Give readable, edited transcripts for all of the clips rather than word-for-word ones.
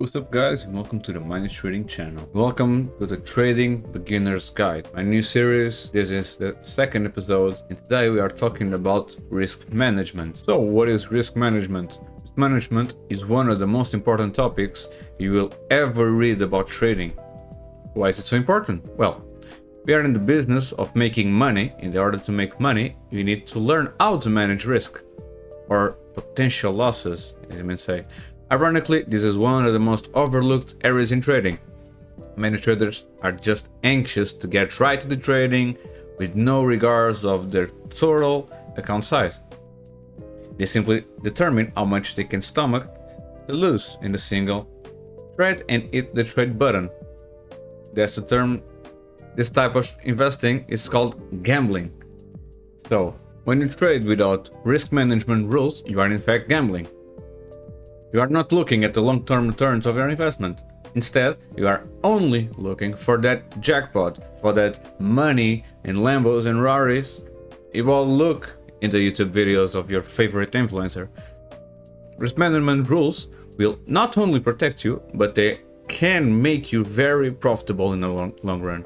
What's up guys, and welcome to the Money Trading channel. Welcome to the Trading Beginner's Guide, my new series. This is the second episode, and today we are talking about risk management. So what is risk management? Risk management is one of the most important topics you will ever read about trading. Why is it so important? Well, we are in the business of making money. In order to make money, you need to learn how to manage risk, or potential losses, as you may say. Ironically, this is one of the most overlooked areas in trading. Many traders are just anxious to get right to the trading with no regards of their total account size. They simply determine how much they can stomach to lose in a single trade and hit the trade button. That's the term. This type of investing is called gambling. So, when you trade without risk management rules, you are in fact gambling. You are not looking at the long-term returns of your investment. Instead, you are only looking for that jackpot, for that money in Lambos and Raris. You all look in the YouTube videos of your favorite influencer. Risk management rules will not only protect you, but they can make you very profitable in the long run.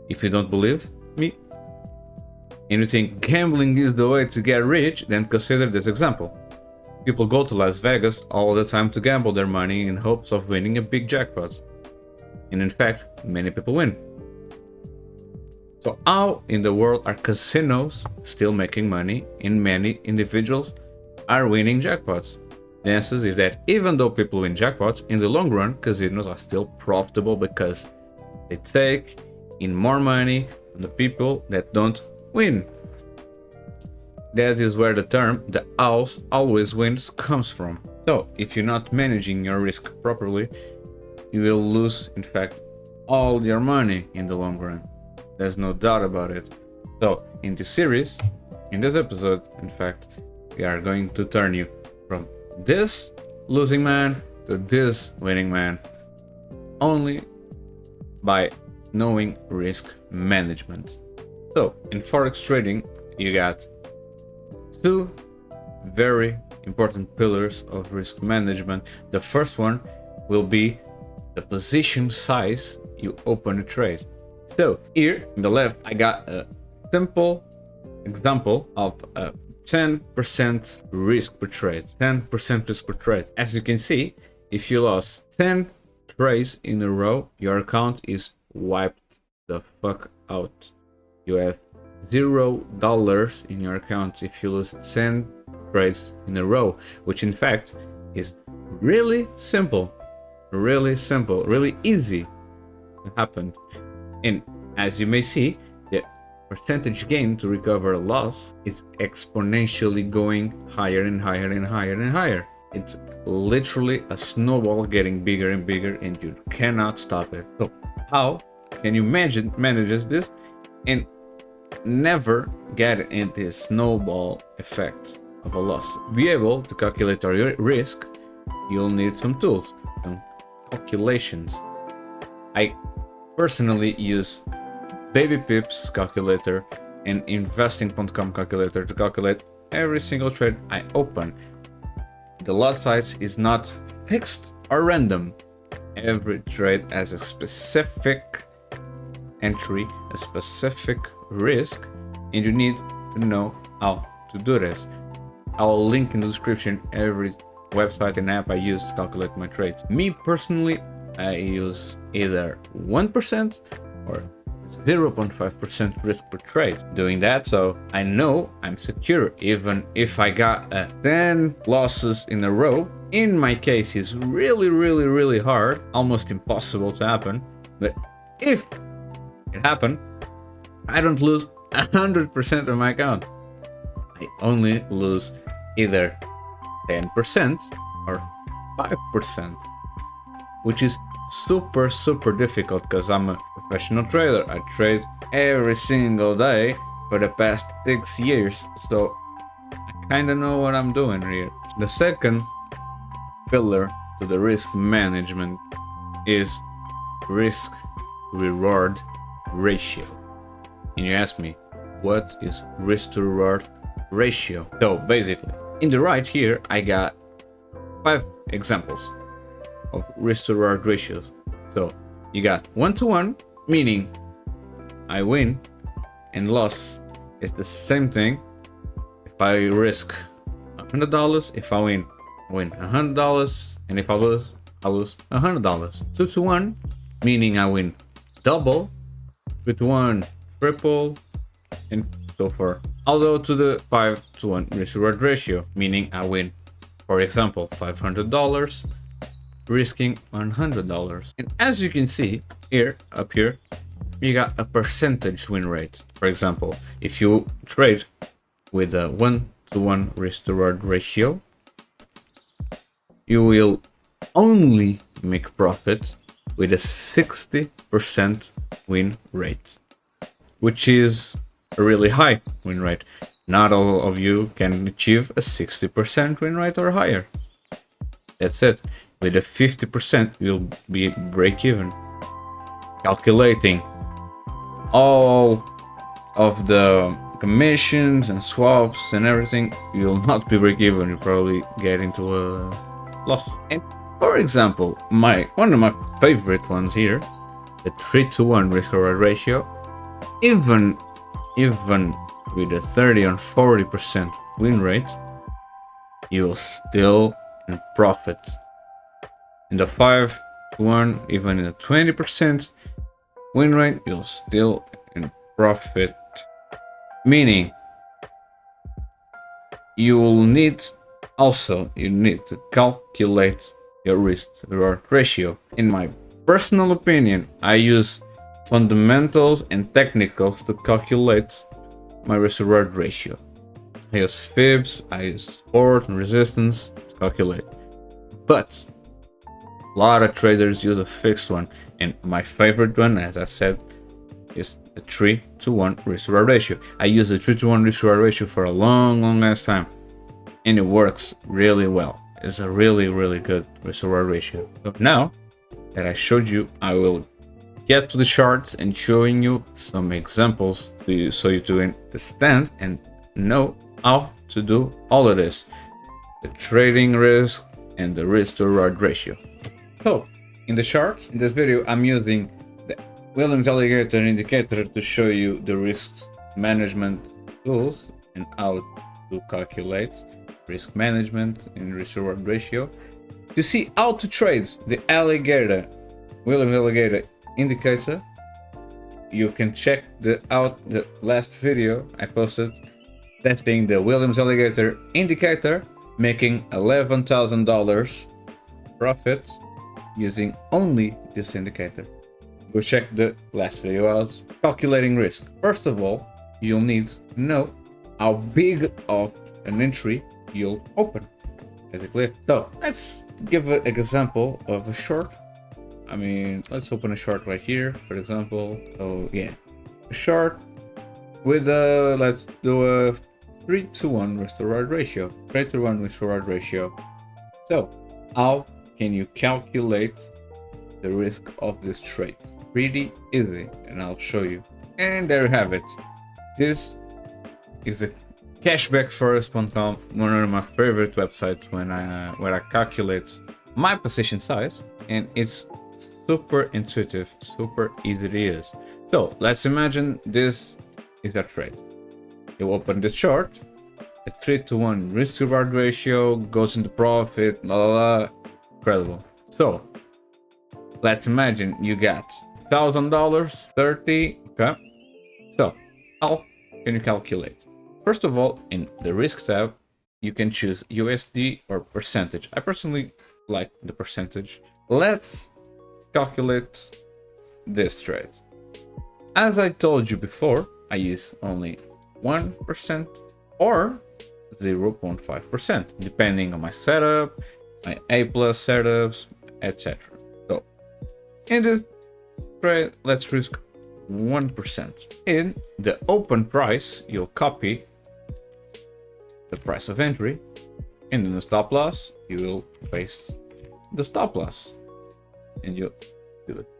If you don't believe me, and you think gambling is the way to get rich, then consider this example. People go to Las Vegas all the time to gamble their money in hopes of winning a big jackpot. And in fact, many people win. So how in the world are casinos still making money and many individuals are winning jackpots? The answer is that even though people win jackpots, in the long run, casinos are still profitable because they take in more money from the people that don't win. That is where the term "the house always wins" comes from. So, if you're not managing your risk properly, you will lose, in fact, all your money in the long run. There's no doubt about it. So, in this series, in this episode, in fact, we are going to turn you from this losing man to this winning man, only by knowing risk management. So, in Forex trading, you got two very important pillars of risk management. The first one will be the position size you open a trade. So here on the left, I got a simple example of a 10% risk per trade. 10% risk per trade. As you can see, if you lost 10 trades in a row, your account is wiped the fuck out. You have $0 in your account if you lose 10 trades in a row, which in fact is really simple, really easy to happen. And as you may see, the percentage gain to recover a loss is exponentially going higher and higher and higher and higher. It's literally a snowball getting bigger and bigger, and you cannot stop it. So how can you manage this and never get in this snowball effect of a loss? To be able to calculate your risk, you'll need some tools, some calculations. I personally use Baby Pips calculator and investing.com calculator to calculate every single trade I open. The lot size is not fixed or random. Every trade has a specific entry, a specific risk, and you need to know how to do this. I'll link in the description every website and app I use to calculate my trades. Me personally, I use either 1% or 0.5% risk per trade. Doing that, so I know I'm secure even if I got 10 losses in a row. In my case, it's really hard, almost impossible to happen, but if it happened, I don't lose 100% of my account. I only lose either 10% or 5%, which is super difficult because I'm a professional trader. I trade every single day for the past 6 years, so I kind of know what I'm doing here. The second pillar to the risk management is risk reward ratio. And you ask me, what is risk to reward ratio? So basically, in the right here, I got 5 examples. of risk to reward ratios. So you got 1-to-1, meaning I win, and loss is the same thing. If I risk $100, if I win $100, and if I lose $100. 2-to-1, meaning I win double. 3-to-1, triple, and so forth. Although to the 5-to-1 risk reward ratio, meaning I win, for example, $500, risking $100. And as you can see here, up here, you got a percentage win rate. For example, if you trade with a 1-to-1 risk to reward ratio, you will only make profit with a 60% win rate, which is a really high win rate. Not all of you can achieve a 60% win rate or higher. That's it. With a 50%, you'll be break even. Calculating all of the commissions and swaps and everything, you'll not be break even. You'll probably get into a loss. And for example, one of my favorite ones here, the 3-to-1 risk reward ratio, even with a 30 or 40% win rate, you'll still in profit. In the 5-to-1, even in a 20% win rate, you'll still in profit. Meaning you need to calculate your risk reward ratio. In my personal opinion, I use fundamentals and technicals to calculate my risk reward ratio. I use fibs, I use support and resistance to calculate. But a lot of traders use a fixed one, and my favorite one, as I said, is a 3-to-1 risk reward ratio. I use the 3-to-1 risk reward ratio for a long ass time, and it works really well. It's a really good risk reward ratio. So now that I showed you, I will get to the charts and showing you some examples so you to understand and know how to do all of this, the trading risk and the risk to reward ratio. So in the charts, in this video, I'm using the Williams Alligator indicator to show you the risk management tools and how to calculate risk management and risk reward ratio. To see how to trade the Williams Alligator indicator, you can check out the last video I posted testing the Williams Alligator indicator, making $11,000 profit using only this indicator. Go check the last video out calculating risk. First of all, you'll need to know how big of an entry you'll open, basically. So let's give an example of a short. Let's open a short right here, for example. So yeah, a short with let's do a 3-to-1 risk to reward ratio. 3-to-1 risk to reward ratio. So how can you calculate the risk of this trade? Pretty easy, and I'll show you. And there you have it. This is a cashbackforest.com, one of my favorite websites where I calculate my position size, and it's super intuitive, super easy to use. So let's imagine this is a trade. You open the chart, a 3-to-1 risk to reward ratio goes into profit, incredible. So let's imagine you got $1,000, 30. Okay, so how can you calculate? First of all, in the risk tab, you can choose USD or percentage. I personally like the percentage. Let's calculate this trade. As I told you before, I use only 1% or 0.5%, depending on my setup, my A+ setups, etc. So in this trade, let's risk 1%. In the open price, you'll copy the price of entry, and in the stop loss, you will paste the stop loss, and you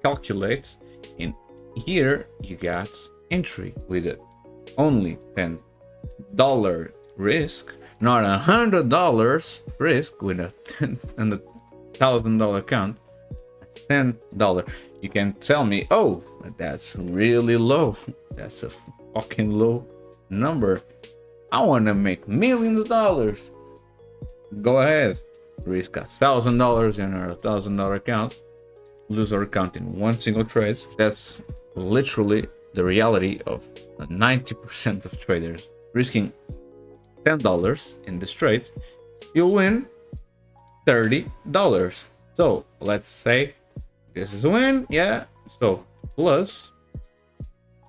calculate. In here, you got entry with it only $10 risk, not $100 risk with a $1,000 count. $10. You can tell me, oh, that's really low. That's a fucking low number. I want to make millions of dollars. Go ahead. Risk $1,000 in our $1,000 account. Lose our account in one single trade. That's literally the reality of 90% of traders. Risking $10 in this trade, you'll win $30. So let's say this is a win, yeah. So plus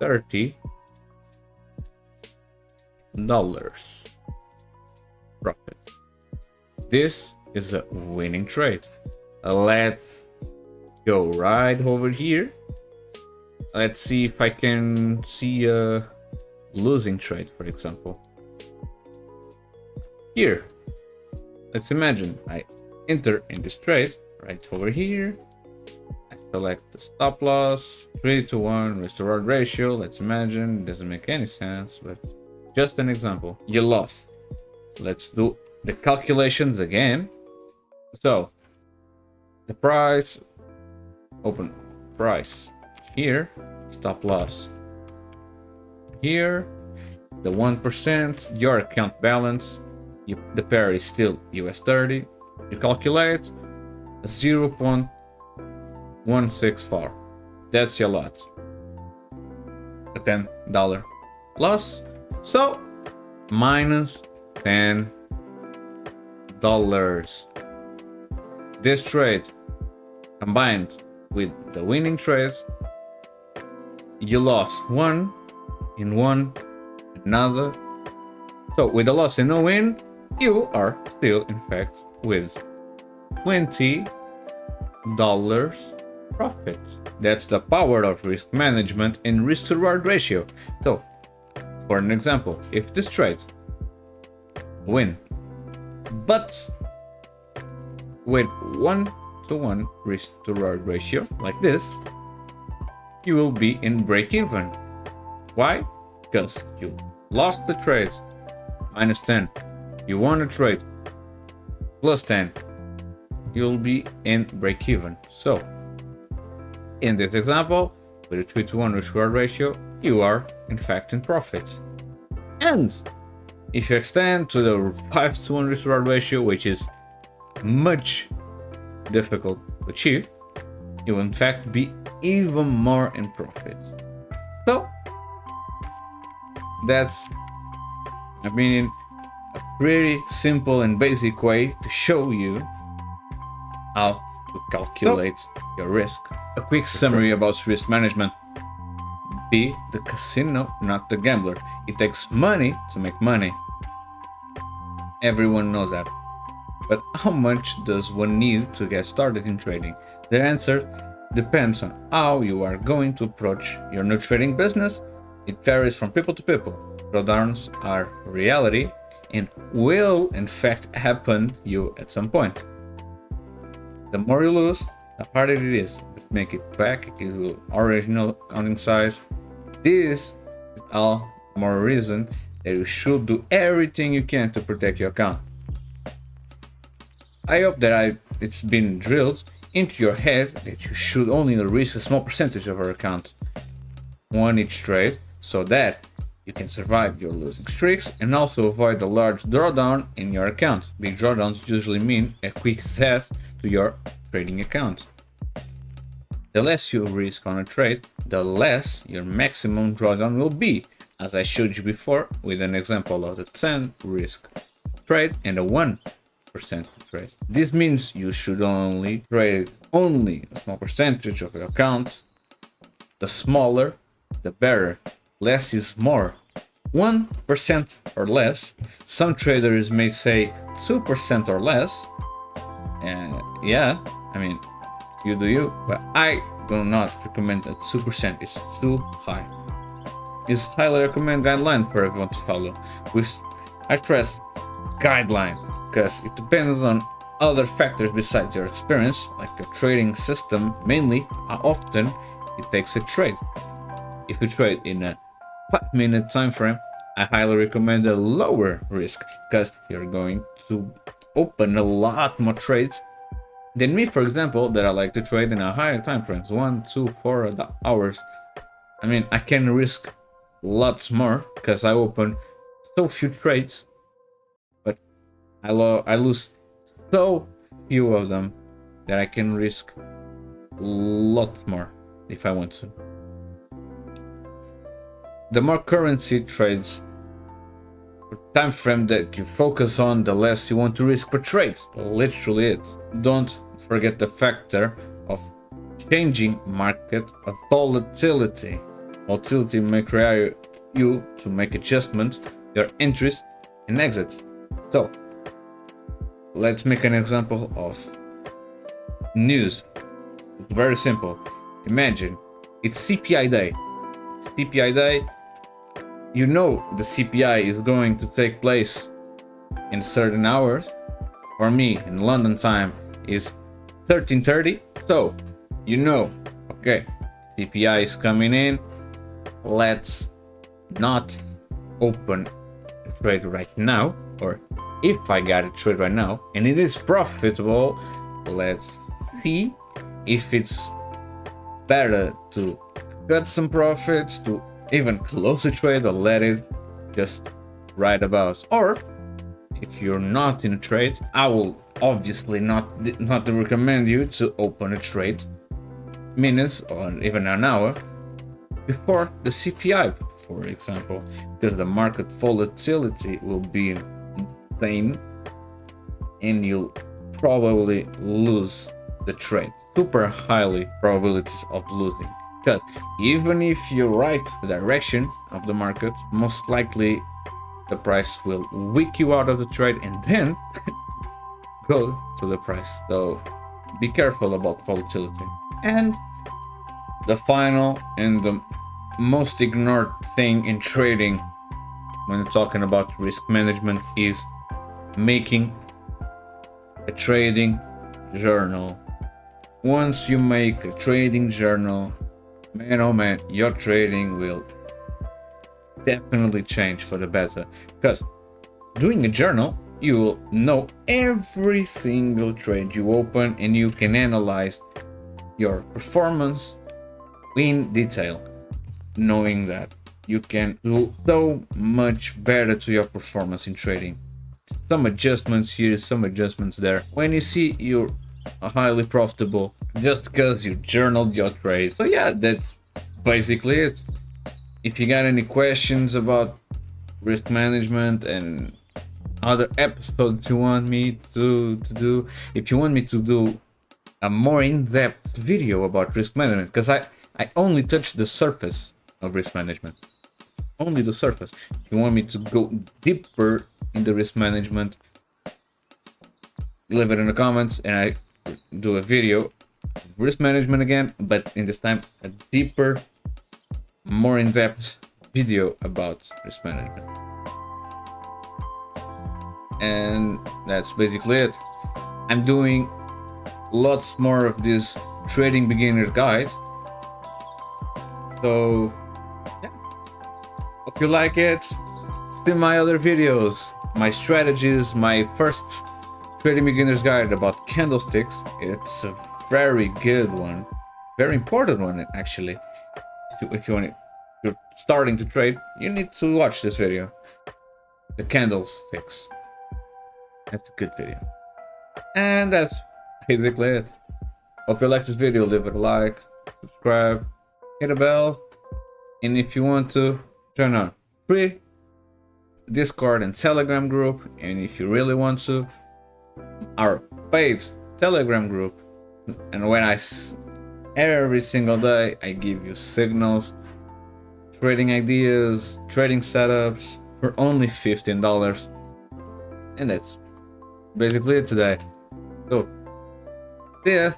$30 profit. This is a winning trade. Let's go right over here. Let's see if I can see a losing trade, for example. Here, let's imagine I enter in this trade right over here. I select the stop loss, 3-to-1 risk to reward ratio. Let's imagine, it doesn't make any sense, but just an example. You lost. Let's do the calculations again. So the price, open price here, stop loss here, the 1%, your account balance, the pair is still US 30. You calculate 0.164. That's your lot. A $10 loss. So minus $10. This trade combined with the winning trade, you lost one in one, another. So with a loss and no win, you are still in fact with $20 profit. That's the power of risk management and risk to reward ratio. So for an example, if this trade win, but with 1-to-1 risk to reward ratio like this, you will be in break even. Why? Because you lost the trade minus 10, you won a trade plus 10, you'll be in break even. So in this example, with a 3-to-1 risk reward ratio, you are in fact in profit. And if you extend to the 5-to-1 risk reward ratio, which is much difficult to achieve, you will in fact be even more in profit. So that's, I mean, a pretty simple and basic way to show you how to calculate your risk. A quick summary about risk management. Be the casino, not the gambler. It takes money to make money. Everyone knows that. But how much does one need to get started in trading? The answer depends on how you are going to approach your new trading business. It varies from people to people. Drawdowns are reality and will in fact happen to you at some point. The more you lose, the harder it is to make it back into original accounting size. This is all more reason that you should do everything you can to protect your account. I hope that it's been drilled into your head that you should only risk a small percentage of your account on each trade, so that you can survive your losing streaks and also avoid a large drawdown in your account. Big drawdowns usually mean a quick death to your trading account. The less you risk on a trade, the less your maximum drawdown will be, as I showed you before with an example of the 10 risk trade and a 1% trade. This means you should only trade a small percentage of your account. The smaller, the better. Less is more. 1% or less. Some traders may say 2% or less. And yeah, I mean, you do you, but I do not recommend that 2%. It's too high. It's highly recommended guideline for everyone to follow. I stress guideline because it depends on other factors besides your experience, like your trading system, mainly how often it takes a trade. If you trade in a 5-minute time frame, I highly recommend a lower risk because you're going to open a lot more trades than me, for example, that I like to trade in a higher time frames, 1, 2, 4 hours. I mean, I can risk lots more because I open so few trades, but I lose so few of them that I can risk lots more if I want to. The more currency trades time frame that you focus on, the less you want to risk per trade. Literally it. Don't forget the factor of changing market of volatility. Volatility may require you to make adjustments, your entries and exits. So let's make an example of news. It's very simple. Imagine it's CPI day. CPI day, you know the CPI is going to take place in certain hours. For me, in London time, is 13:30. So, you know, okay, CPI is coming in. Let's not open a trade right now. Or if I got a trade right now and it is profitable, let's see if it's better to cut some profits, to even close a trade or let it just ride about. Or if you're not in a trade, I will obviously not recommend you to open a trade minutes or even an hour before the CPI, for example, because the market volatility will be insane and you'll probably lose the trade. Super highly probabilities of losing. Because even if you right the direction of the market, most likely the price will wick you out of the trade and then go to the price. So be careful about volatility. And the final and the most ignored thing in trading when you're talking about risk management is making a trading journal. Once you make a trading journal, man, oh man, your trading will definitely change for the better. Because doing a journal, you will know every single trade you open and you can analyze your performance in detail. Knowing that you can do so much better to your performance in trading. Some adjustments here, some adjustments there. When you see you're highly profitable just because you journaled your trades. So yeah, that's basically it. If you got any questions about risk management and other episodes you want me to do, if you want me to do a more in-depth video about risk management, because I only touched the surface of risk management, only the surface. If you want me to go deeper in the risk management, leave it in the comments and I do a video risk management again, but in this time a deeper, more in-depth video about risk management. And that's basically it. I'm doing lots more of this trading beginner guide, so yeah, hope you like it. See my other videos, my strategies, my first trading beginner's guide about candlesticks. It's a very good one, very important one actually. If you're starting to trade, you need to watch this video. The candlesticks. That's a good video. And that's basically it. Hope you like this video. Leave it a like, subscribe, hit a bell, and if you want to, join our free Discord and Telegram group, and if you really want to, our paid Telegram group. And when every single day I give you signals, trading ideas, trading setups for only $15. And that's basically it today. So, see ya.